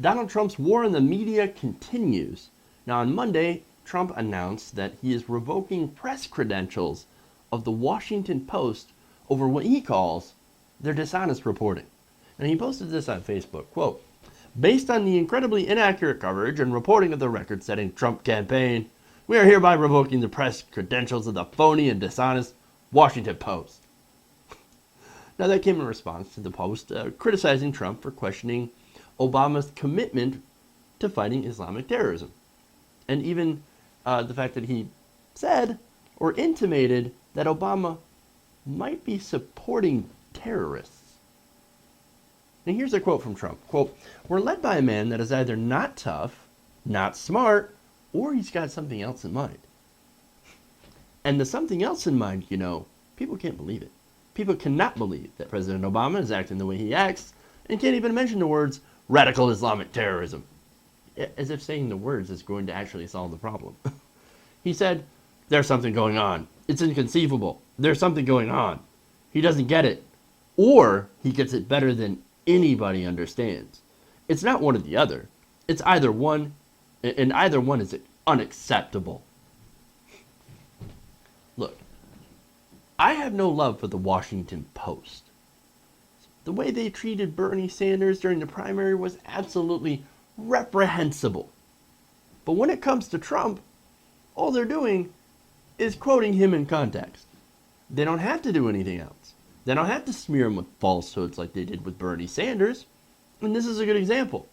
Donald Trump's war on the media continues. Now, on Monday, Trump announced that he is revoking press credentials of the Washington Post over what he calls their dishonest reporting. And he posted this on Facebook, quote, "Based on the incredibly inaccurate coverage and reporting of the record-setting Trump campaign, we are hereby revoking the press credentials of the phony and dishonest Washington Post." Now, that came in response to the Post criticizing Trump for questioning Obama's commitment to fighting Islamic terrorism. And even the fact that he said or intimated that Obama might be supporting terrorists. And here's a quote from Trump. Quote, "We're led by a man that is either not tough, not smart, or he's got something else in mind." And the something else in mind, people can't believe it. People cannot believe that President Obama is acting the way he acts and can't even mention the words radical Islamic terrorism. As if saying the words is going to actually solve the problem. He said, "There's something going on. It's inconceivable. There's something going on. He doesn't get it. Or he gets it better than anybody understands. It's not one or the other. It's either one, and either one is unacceptable." Look, I have no love for the Washington Post. The way they treated Bernie Sanders during the primary was absolutely reprehensible. But when it comes to Trump, all they're doing is quoting him in context. They don't have to do anything else. They don't have to smear him with falsehoods like they did with Bernie Sanders. And this is a good example.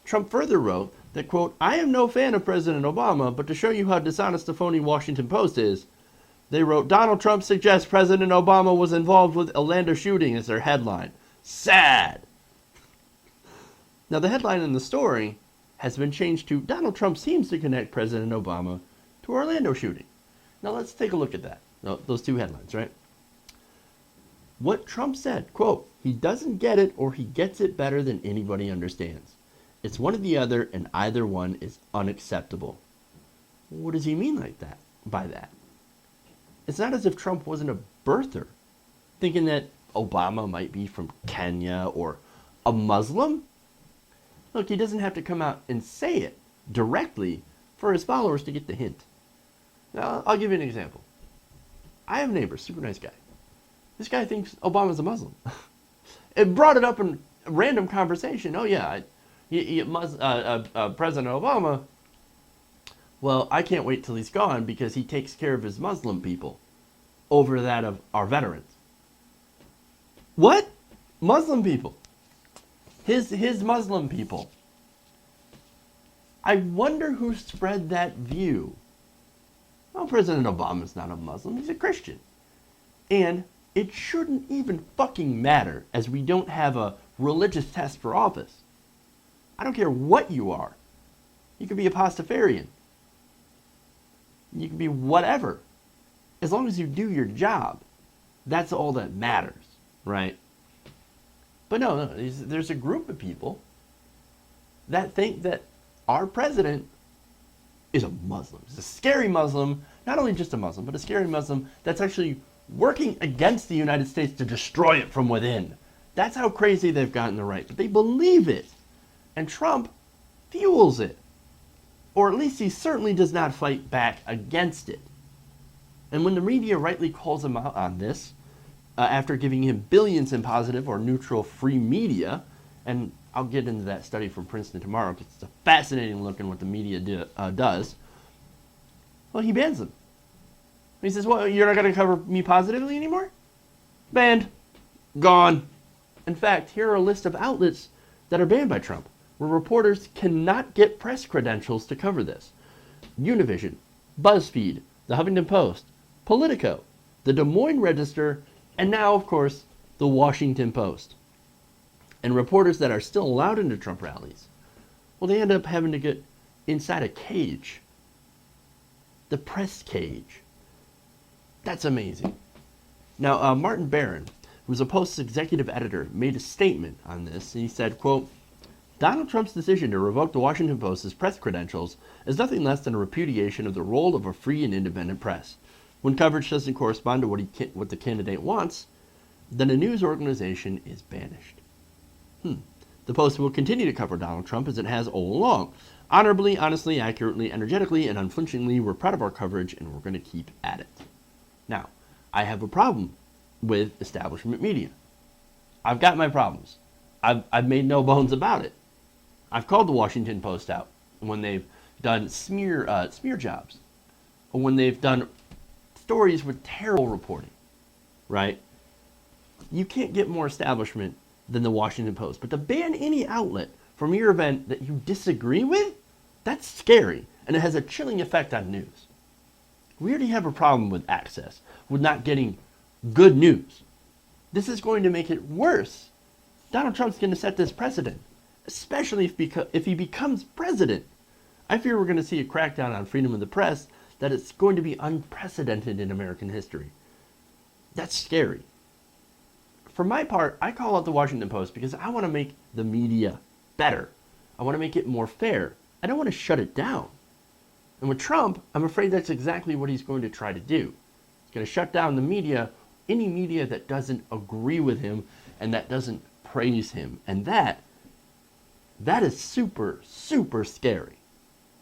Trump further wrote that, quote, "I am no fan of President Obama, but to show you how dishonest the phony Washington Post is," they wrote, "Donald Trump suggests President Obama was involved with Orlando shooting" as their headline. Sad. Now, the headline in the story has been changed to "Donald Trump seems to connect President Obama to Orlando shooting." Now, let's take a look at that. Those two headlines, right? What Trump said, quote, "He doesn't get it or he gets it better than anybody understands. It's one or the other, and either one is unacceptable." What does he mean by that? It's not as if Trump wasn't a birther, thinking that Obama might be from Kenya or a Muslim. Look, he doesn't have to come out and say it directly for his followers to get the hint. Now, I'll give you an example. I have a neighbor, super nice guy. This guy thinks Obama's a Muslim. It brought it up in a random conversation. "Oh yeah, President Obama, well, I can't wait till he's gone because he takes care of his Muslim people over that of our veterans." What? Muslim people? His Muslim people. I wonder who spread that view. Well, President Obama's not a Muslim, he's a Christian. And it shouldn't even fucking matter, as we don't have a religious test for office. I don't care what you are. You could be a pastafarian. You can be whatever. As long as you do your job, that's all that matters, right? But no, there's a group of people that think that our president is a Muslim. He's a scary Muslim, not only just a Muslim, but a scary Muslim that's actually working against the United States to destroy it from within. That's how crazy they've gotten the right. But they believe it. And Trump fuels it. Or at least he certainly does not fight back against it. And when the media rightly calls him out on this, after giving him billions in positive or neutral free media, and I'll get into that study from Princeton tomorrow because it's a fascinating look in what the media does, well, he bans them. He says, "Well, you're not going to cover me positively anymore?" Banned. Gone. In fact, here are a list of outlets that are banned by Trump, where reporters cannot get press credentials to cover this. Univision, BuzzFeed, the Huffington Post, Politico, the Des Moines Register, and now, of course, the Washington Post. And reporters that are still allowed into Trump rallies, well, they end up having to get inside a cage. The press cage. That's amazing. Now, Martin Barron, who's a Post's executive editor, made a statement on this. And he said, quote, "Donald Trump's decision to revoke the Washington Post's press credentials is nothing less than a repudiation of the role of a free and independent press. When coverage doesn't correspond to what the candidate wants, then a news organization is banished." The Post will continue to cover Donald Trump as it has all along. Honorably, honestly, accurately, energetically, and unflinchingly, we're proud of our coverage, and we're going to keep at it. Now, I have a problem with establishment media. I've got my problems. I've made no bones about it. I've called the Washington Post out when they've done smear jobs, or when they've done stories with terrible reporting, right? You can't get more establishment than the Washington Post. But to ban any outlet from your event that you disagree with, that's scary, and it has a chilling effect on news. We already have a problem with access, with not getting good news. This is going to make it worse. Donald Trump's going to set this precedent, especially if he becomes president. I fear we're going to see a crackdown on freedom of the press that is going to be unprecedented in American history. That's scary. For my part, I call out the Washington Post because I want to make the media better. I want to make it more fair. I don't want to shut it down. And with Trump, I'm afraid that's exactly what he's going to try to do. He's going to shut down the media, any media that doesn't agree with him and that doesn't praise him. And that is super, super scary.